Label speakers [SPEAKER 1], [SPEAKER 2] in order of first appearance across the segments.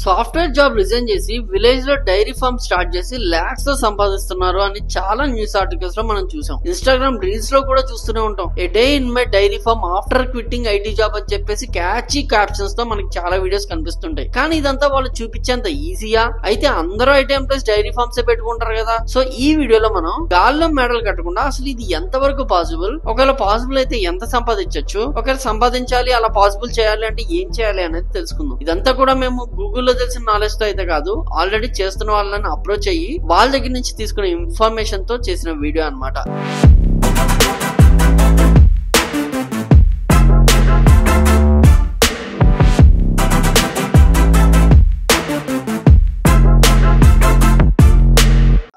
[SPEAKER 1] Software job resign చేసి village లో dairy farm start చేసి లాక్స్ లో సంపాదిస్తున్నారు అని చాలా న్యూస్ ఆర్టికల్స్ లో మనం చూసాం. ఇన్స్టాగ్రామ్ రీల్స్ లో కూడా చూస్తూనే ఉంటాం. A day in my dairy farm after quitting IT job అని చెప్పేసి క్యాచీ క్యాప్షన్స్ తో మనకి చాలా వీడియోస్ కనిపిస్తుంటాయి. కానీ ఇదంతా వాళ్ళు చూపించేంత ఈజీయా? అయితే అందరూ ఐటీ ఎంప్లాయీస్ డైరీ ఫార్మ్స్ పెట్టుకుంటారు కదా. సో ఈ వీడియోలో మనం గాల్లో మెడల్ కట్టకుండా అసలు ఇది ఎంత వరకు పాసిబుల్, ఒకవేళ పాసిబుల్ అయితే ఎంత సంపాదించవచ్చు, ఒకవేళ సంపాదించాలి అలా పాసిబుల్ చేయాలి అంటే ఏం చేయాలి అనేది తెలుసుకుందాం. ఇదంతా కూడా మేము గూగుల్లో తెలిసిన నాలెడ్జ్ తో అయితే కాదు, ఆల్రెడీ చేస్తున్న వాళ్ళని అప్రోచ్ అయ్యి వాళ్ళ దగ్గర నుంచి తీసుకునే ఇన్ఫర్మేషన్ తో చేసిన వీడియో అన్నమాట.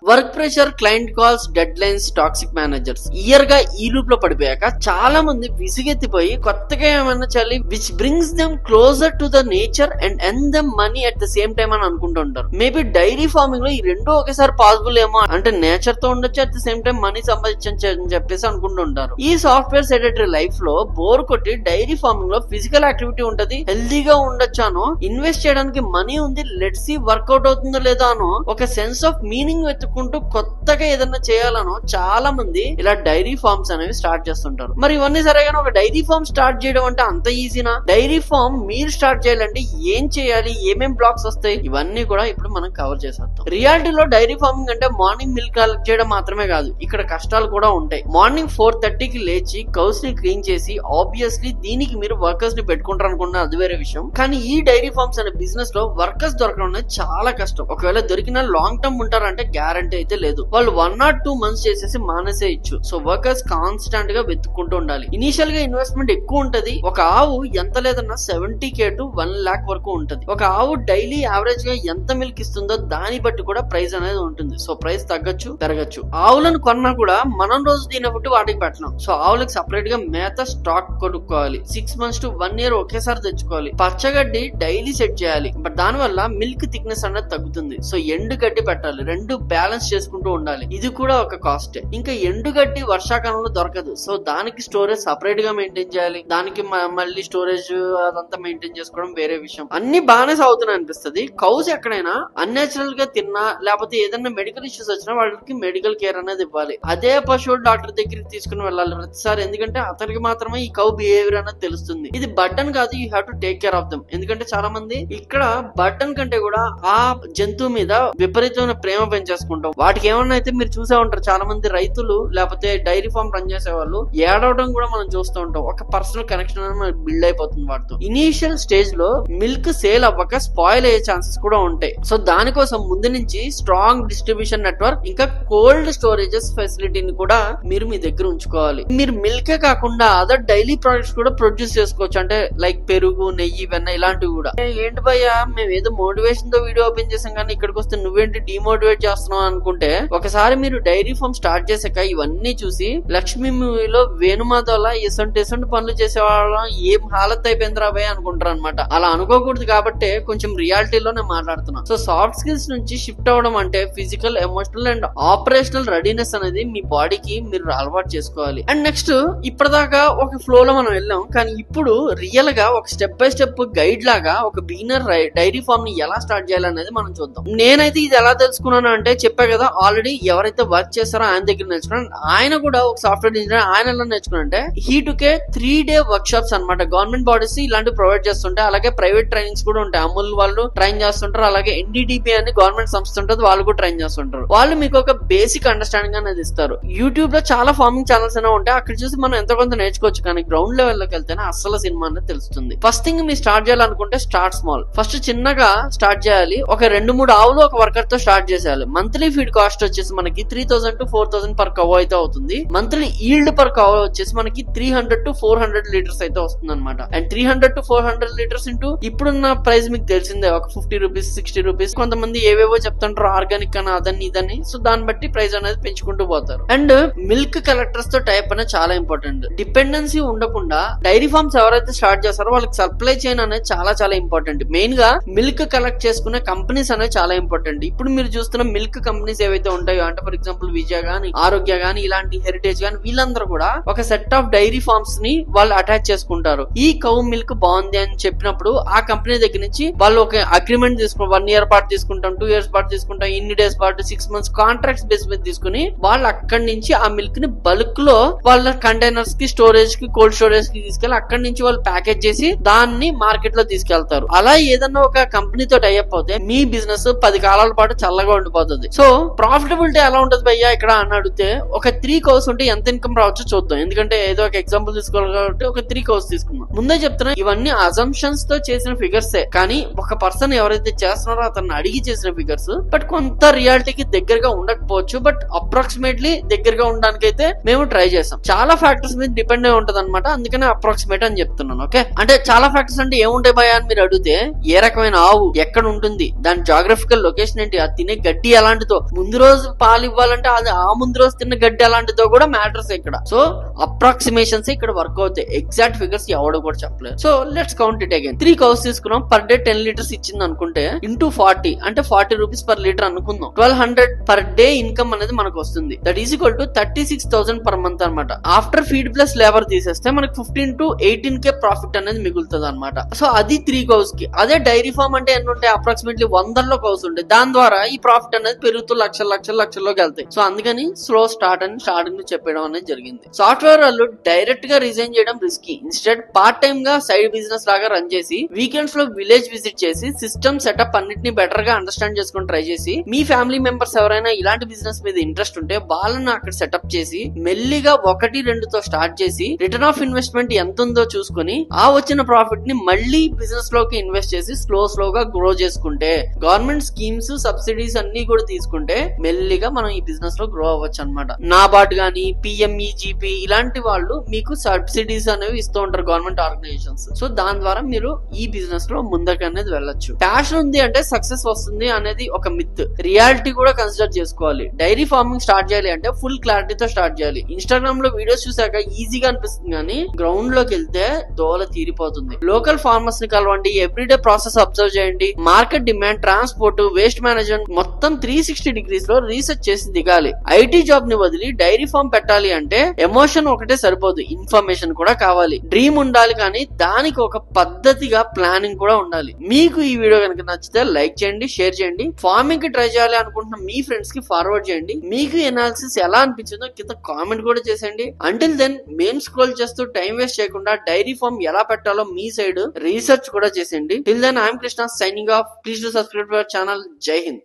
[SPEAKER 1] Work pressure, client calls, dead lines, toxic managers year గా ఈ లూప్ లో పడిపోయాక చాలా మంది విసిగెత్తిపోయి కొత్తగా ఏమైనా చేయాలి which brings them closer to the nature and earn them money at the same time అని అనుకుంటుంటారు. మేబీ డైరీ ఫార్మింగ్ లో ఈ రెండు ఒకేసారి పాసిబుల్ ఏమో, అంటే నేచర్ తో ఉండొచ్చు at the same time money సంపాదించచ్చు అని చెప్పేసి అనుకుంటుంటారు. ఈ సాఫ్ట్వేర్ సెడెటరీ లైఫ్ లో బోర్ కొట్టి డైరీ ఫార్మింగ్ లో ఫిజికల్ యాక్టివిటీ ఉంటది, హెల్దీగా ఉండొచ్చాను, ఇన్వెస్ట్ చేయడానికి మనీ ఉంది, లెట్స్ సీ వర్కౌట్ అవుతుందో లేదా అనో ఒక సెన్స్ ఆఫ్ మీనింగ్ వెతుక్కుంటూ కొత్తగా ఏదన్నా చేయాలనో చాలా మంది ఇలా డైరీ ఫార్మ్స్ అనేవి స్టార్ట్ చేస్తుంటారు. మరి ఇవన్నీ సరేగానే ఒక డైరీ ఫార్మ్ స్టార్ట్ చేయడం అంటే అంత ఈజీనా? డైరీ ఫార్మ్ మీరు స్టార్ట్ చేయాలంటే ఏం చేయాలి, ఏమేం బ్లాక్స్ వస్తాయి, ఇవన్నీ కూడా ఇప్పుడు మనం కవర్ చేసేద్దాం. రియాలిటీలో డైరీ ఫార్మింగ్ అంటే మార్నింగ్ మిల్క్ కలెక్ట్ చేయడం మాత్రమే కాదు, ఇక్కడ కష్టాలు కూడా ఉంటాయి. మార్నింగ్ 4:30కి లేచి కౌస్ ని క్లీన్ చేసి, ఆబ్వియస్లీ దీనికి మీరు వర్కర్స్ ని పెట్టుకుంటారు అనుకున్న అది వేరే విషయం. కానీ ఈ డైరీ ఫార్మ్స్ అనే బిజినెస్ లో వర్కర్స్ దొరకడం అనేది చాలా కష్టం. ఒకవేళ దొరికినా లాంగ్ టర్మ్ ఉంటారంటే గ్యారంటీ అయితే లేదు. వాళ్ళు 1 or 2 months చేసేసి మానేసేయచ్చు. సో వర్కర్స్ కాన్స్టెంట్ గా వెతుక్కుంటూ ఉండాలి. ఇనిషియల్ గా ఇన్వెస్ట్మెంట్ ఎక్కువ ఉంటది. ఒక ఆవు ఎంత లేదన్నా 70K to 1 lakh వరకు ఉంటది. ఒక ఆవు డైలీ యావరేజ్ గా ఎంత మిల్క్ ఇస్తుందో దాన్ని బట్టి కూడా ప్రైస్ అనేది ఉంటుంది. సో ప్రైస్ తగ్గచ్చు, పెరగచ్చు. ఆవులను కొన్నా కూడా మనం రోజు తినే ఫుడ్ వాటికి పెట్టలేం. సో ఆవులకు సపరేట్ గా మేత స్టాక్ కొనుక్కోవాలి. 6 months to 1 year ఒకేసారి తెచ్చుకోవాలి. పచ్చగడ్డి డైలీ సెట్ చేయాలి. బట్ దాని వల్ల మిల్క్ థిక్నెస్ అనేది తగ్గుతుంది. సో ఎండు గడ్డి పెట్టాలి. రెండు బ్యాలెన్స్ చేసుకుంటూ ఉండాలి. ఇది కూడా ఒక కాస్ట్. ఇంకా ఎండుగడ్డి వర్షాకాలంలో దొరకదు. సో దానికి స్టోరేజ్ సపరేట్ గా మెయింటైన్ చేయాలి. దానికి మళ్ళీ స్టోరేజ్ అదంతా మెయింటైన్ చేసుకోవడం వేరే విషయం. అన్ని బాగానే సాగుతున్నాయి అనిపిస్తుంది. కౌస్ ఎక్కడైనా అన్యాచురల్ గా తిన్నా లేకపోతే ఏదైనా మెడికల్ ఇష్యూస్ వచ్చినా వాళ్ళకి మెడికల్ కేర్ అనేది ఇవ్వాలి. అదే పశువుల డాక్టర్ దగ్గరికి తీసుకుని వెళ్ళాలి ప్రతిసారి. ఎందుకంటే అతనికి మాత్రమే ఈ కౌ బిహేవియర్ అనేది తెలుస్తుంది. ఇది బర్డన్ కాదు, you have to take care of them. ఎందుకంటే చాలా మంది ఇక్కడ బర్డన్ కంటే కూడా ఆ జంతువు మీద విపరీతమైన ప్రేమ పెంచేసుకుంటాం. వాటికి ఏమన్నా అయితే మీరు చూసే ఉంటారు, చాలా మంది రైతులు లేకపోతే డైరీ ఫార్మ్ రన్ చేసే వాళ్ళు ఏడవడం కూడా మనం చూస్తూ ఉంటాం. ఒక పర్సనల్ కనెక్షన్ అనేది మనకి బిల్డ్ అయిపోతుంది వాటితో. ఇనీషియల్ స్టేజ్ లో మిల్క్ సేల్ అవ్వక స్పాయిల్ అయ్యే ఛాన్సెస్ కూడా ఉంటాయి. సో దానికోసం ముందు నుంచి స్ట్రాంగ్ డిస్ట్రిబ్యూషన్ నెట్వర్క్ ఇంకా కోల్డ్ స్టోరేజెస్ ఫెసిలిటీని కూడా మీరు మీ దగ్గర ఉంచుకోవాలి. మీరు మిల్కే కాకుండా అదర్ డైలీ ప్రొడక్ట్స్ కూడా ప్రొడ్యూస్ చేసుకోవచ్చు. అంటే లైక్ పెరుగు, నెయ్యి, వెన్న ఇలాంటివి కూడా. ఏంటి భయ్యా మేము ఏదో మోటివేషన్ తో వీడియో ఓపెన్ చేసాం కానీ ఇక్కడికి వస్తే నువ్వేంటి డిమోటివేట్ చేస్తున్నావు అనుకుంటే, ఒకసారి మీరు డైరీ ఫార్మ్ స్టార్ట్ చేసాక ఇవన్నీ చూసి లక్ష్మీ మూవీలో వేణుమాధవ్లా ఎసంటి పనులు చేసేవాళ్ళం ఏం హాలత్ అయిపోయింది రాబోయే అనుకుంటారు అనమాట. అలా అనుకోకూడదు కాబట్టి కొంచెం రియాలిటీలో నేను మాట్లాడుతున్నా. సో సాఫ్ట్ స్కిల్స్ నుంచి షిఫ్ట్ అవడం అంటే physical, emotional and operational readiness అనేది మీ బాడీకి మీరు అలవాటు చేసుకోవాలి. అండ్ నెక్స్ట్ ఇప్పటిదాకా ఒక ఫ్లో లో మనం వెళ్ళాం, కానీ ఇప్పుడు రియల్ గా ఒక స్టెప్ బై స్టెప్ గైడ్ లాగా ఒక బిగినర్ డైరీ ఫార్మ్ ని ఎలా స్టార్ట్ చేయాలనేది మనం చూద్దాం. నేనైతే ఇది ఎలా తెలుసుకున్నాను అంటే చెప్పా కదా, ఆల్రెడీ ఎవరైతే వర్క్ చేస్తారో ఆయన దగ్గర నేర్చుకున్నాను. ఆయన కూడా ఒక సాఫ్ట్వేర్ ఇంజనీర్. ఆయన ఎలా నేర్చుకున్నారంటే he took a 3-day workshops అనమాట. గవర్నమెంట్ బాడీస్ ఇలాంటివి ప్రొవైడ్ చేస్తుంటాయి. అలాగే ప్రైవేట్ ట్రైనింగ్స్ కూడా ఉంటాయి. అమూల్ వాళ్ళు ట్రైన్ చేస్తుంటారు. అలాగే NDDP అని గవర్నమెంట్ సంస్థ ఉంటుంది, వాళ్ళు కూడా ట్రైన్ చేస్తుంటారు. వాళ్ళు మీకు ఒక బేసిక్ అండర్స్టాండింగ్ అనేది ఇస్తారు. యూట్యూబ్ లో చాలా ఫార్మింగ్ ఛానల్స్ అనేవి ఉంటాయి, అక్కడ చూసి మనం ఎంతో కొంత నేర్చుకోవచ్చు. కానీ గ్రౌండ్ లెవెల్ లోకి వెళ్తేనే అసలు సినిమా అనేది తెలుస్తుంది. ఫస్ట్ థింగ్ మీరు స్టార్ట్ చేయాలనుకుంటే స్టార్ట్ స్మాల్. ఫస్ట్ చిన్నగా స్టార్ట్ చేయాలి. ఒక 2-3 ఆవులు ఒక వర్కర్ తో స్టార్ట్ చేసేయాలి. మంత్లీ ఫీడ్ కాస్ట్ వచ్చేసి మనకి 3,000 to 4,000 per cow అయితే అవుతుంది. మంత్లీ ఈల్డ్ పర్ cow వచ్చేసి మనకి 300 to 400 liters అయితే వస్తుంది అనమాట. అండ్ 300 to 400 liters ఇంటూ ఇప్పుడున్న ప్రైస్ మీకు తెలిసిందే, ఒక 50 rupees 60 rupees. కొంతమంది ఏవేవో చెప్తుంటారు ఆర్గానిక్ అని అదని ఇదని. సో దాన్ని బట్టి ప్రైస్ అనేది పెంచుకుంటూ పోతారు. అండ్ మిల్క్ కలెక్టర్స్ తో టైప్ అనేది చాలా ఇంపార్టెంట్. డిపెండెన్సీ ఉండకుండా డైరీ ఫార్మ్స్ ఎవరైతే స్టార్ట్ చేస్తారో వాళ్ళకి సప్లై చైన్ అనేది చాలా చాలా ఇంపార్టెంట్. మెయిన్ గా మిల్క్ కలెక్ట్ చేసుకునే కంపెనీస్ అనేది చాలా ఇంపార్టెంట్. ఇప్పుడు మీరు చూస్తున్న మిల్క్ కంపెనీస్ ఏవైతే ఏవైతే ఉంటాయో, అంటే ఫర్ ఎగ్జాంపుల్ విజయ గానీ, ఆరోగ్య గానీ, ఇలాంటి హెరిటేజ్ గానీ, వీళ్ళందరూ కూడా ఒక సెట్ ఆఫ్ డైరీ ఫార్మ్స్ ని వాళ్ళు అటాచ్ చేసుకుంటారు. ఈ కౌ మిల్క్ బాగుంది అని చెప్పినప్పుడు ఆ కంపెనీ దగ్గర నుంచి వాళ్ళు ఒక అగ్రిమెంట్ తీసుకుంటారు. 1 year పాటు తీసుకుంటాం, 2 years పాటు తీసుకుంటాం, ఇన్ని డేస్ పాటు, 6 months కాంట్రాక్ట్స్ బేస్ మీద తీసుకుని వాళ్ళు అక్కడి నుంచి ఆ మిల్క్ ని బల్క్ లో వాళ్ళ కంటైనర్స్ కి, స్టోరేజ్ కి, కోల్డ్ స్టోరేజ్ కి తీసుకెళ్లి అక్కడి నుంచి వాళ్ళు ప్యాకేజ్ చేసి దాన్ని మార్కెట్ లో తీసుకెళ్తారు. అలా ఏదన్నా ఒక కంపెనీతో టైఅప్ అవుతే మీ బిజినెస్ 10 కాలాల పాటు చల్లగా ఉండిపోతుంది. సో ప్రాఫిటబిలిటీ ఎలా ఉంటది భయ్యా ఇక్కడ అని అడిగితే, ఒక 3 cows ఉంటే ఎంత ఇన్కమ్ రావచ్చు చూద్దాం. ఎందుకంటే ఏదో ఒక ఎగ్జాంపుల్ తీసుకోవాలి కాబట్టి ఒక 3 cows తీసుకుందాం. ముందే చెప్తున్నా, ఇవన్నీ అజంప్షన్స్ తో చేసిన ఫిగర్సే, కానీ ఒక పర్సన్ ఎవరైతే చేస్తున్నారో అతన్ని అడిగి చేసిన ఫిగర్స్. బట్ కొంత రియాలిటీకి దగ్గరగా ఉండకపోవచ్చు, బట్ అప్రాక్సిమేట్లీ దగ్గరగా ఉండడానికి అయితే మేము ట్రై చేసాం. చాలా ఫ్యాక్టర్స్ మీద డిపెండ్ అయి ఉంటది అనమాట, అందుకనే అప్రాక్సిమేట్ అని చెప్తున్నాను. ఓకే, అంటే చాలా ఫ్యాక్టర్స్ అంటే ఏముంటాయి భయ అని మీరు అడిగితే, ఏ రకమైన ఆవు ఎక్కడ ఉంటుంది, దాని జాగ్రఫికల్ లొకేషన్ ఏంటి, అది తినే గడ్డి ఎలాంటిదో, ముందు రోజు పాలు ఇవ్వాలంటే అది ఆ ముందు రోజు తిన్న గడ్డి ఎలాంటిదో కూడా మ్యాటర్స్ ఇక్కడ. సో అప్రాక్సిమేషన్స్ ఇక్కడ వర్క్ అవుతాయి, ఎగ్జాక్ట్ ఫిగర్స్ ఎవడో కూడా చెప్పలేదు. So let's count it again. 3 cows తీసుకున్నాం, పర్ డే 10 liters ఇచ్చింది అనుకుంటే ఇంటూ 40 అంటే 40 rupees per liter అనుకుందాం. 1200 per day ఇన్కమ్ అనేది మనకు వస్తుంది. That is equal to 36,000 per month అనమాట. ఆఫ్టర్ ఫీడ్ ప్లస్ లేబర్ తీసేస్తే మనకు 15 to 18K ప్రాఫిట్ అనేది మిగులుతుంది అనమాట. సో అది 3 cows కి. అదే డైరీ ఫార్మ్ అంటే ఎన్ని ఉంటాయి, అప్రాక్సిమేట్లీ 100లో cows ఉంటాయి. దాని ద్వారా ఈ ప్రాఫిట్ అనేది పెరుగుతూ లక్షల్లోకి వెళ్తాయి. సో అందుకని స్లో స్టార్ట్ అని స్టార్టింగ్ చెప్పడం అనేది జరిగింది. సాఫ్ట్వేర్ వాళ్ళు డైరెక్ట్ గా రిజైన్ చేయడం రిస్కీ. ఇన్స్టెడ్ పార్ట్ టైమ్ గా సైడ్ బిజినెస్ లాగా రన్ చేసి, వీకెండ్స్ లో విలేజ్ విజిట్ చేసి, సిస్టమ్ సెటప్ అన్నిటిని బెటర్ గా అండర్స్టాండ్ చేసుకుని ట్రై చేసి, మీ ఫ్యామిలీ మెంబర్స్ ఎవరైనా ఇలాంటి బిజినెస్ మీద ఇంట్రెస్ట్ ఉంటే వాళ్ళని అక్కడ సెటప్ చేసి, మెల్లిగా 1-2తో స్టార్ట్ చేసి, రిటర్న్ ఆఫ్ ఇన్వెస్ట్మెంట్ ఎంత ఉందో చూసుకుని, ఆ వచ్చిన ప్రాఫిట్ ని మళ్ళీ బిజినెస్ లోకి ఇన్వెస్ట్ చేసి స్లోగా గ్రో చేసుకుంటే, గవర్నమెంట్ స్కీమ్స్, సబ్సిడీస్ అన్ని కూడా తీసుకుంటే మెల్లిగా మనం ఈ బిజినెస్ లో గ్రో అవ్వచ్చు అనమాట. నాబార్డ్ గానీ, PMEGP ఇలాంటి వాళ్ళు మీకు సబ్సిడీస్ అనేవి ఇస్తూ ఉంటారు, గవర్నమెంట్ ఆర్గనైజేషన్స్. సో దాని ద్వారా మీరు ఈ బిజినెస్ లో ముందుకు అనేది వెళ్ళొచ్చు. ప్యాషన్ ఉంది అంటే సక్సెస్ వస్తుంది అనేది ఒక మిత్. రియాలిటీ కూడా కన్సిడర్ చేసుకోవాలి. డైరీ ఫార్మింగ్ స్టార్ట్ చేయాలి అంటే ఫుల్ క్లారిటీతో స్టార్ట్ చేయాలి. ఇన్స్టాగ్రామ్ లో వీడియోస్ చూసాక ఈజీగా అనిపిస్తుంది, కానీ గ్రౌండ్ లోకి వెళ్తే దోల తీరిపోతుంది. లోకల్ ఫార్మర్స్ ని కలవండి, ఎవ్రీడే ప్రాసెస్ అబ్జర్వ్ చేయండి, market demand, transport, waste management మొత్తం 360 degrees లో రీసెర్చ్ చేసి దిగాలి. ఐటీ జాబ్ ని వదిలి డైరీ ఫార్మ్ పెట్టాలి అంటే ఎమోషన్ ఒకటే సరిపోదు, ఇన్ఫర్మేషన్ కూడా కావాలి. డ్రీమ్ ఉండాలి, కానీ దానికి ఒక పద్ధతిగా ప్లానింగ్ కూడా ఉండాలి. మీకు ఈ వీడియో కనుక నచ్చితే లైక్ చేయండి, షేర్ చేయండి. ఫార్మింగ్ కి ట్రై చేయాలి అనుకుంటున్న మీ ఫ్రెండ్స్ కి ఫార్వర్డ్ చేయండి. మీకు ఎనాలిసిస్ ఎలా అనిపించిందో కింద కామెంట్ కూడా చేసేయండి. అంటిల్ దెన్ మేము స్క్రోల్ చేస్తూ టైం వేస్ట్ చేయకుండా డైరీ ఫార్మ్ ఎలా పెట్టాలో మీ సైడ్ రీసెర్చ్ కూడా చేసేయండి. Till then I'm Krishna signing off. Please do subscribe to our channel. జై హింద్.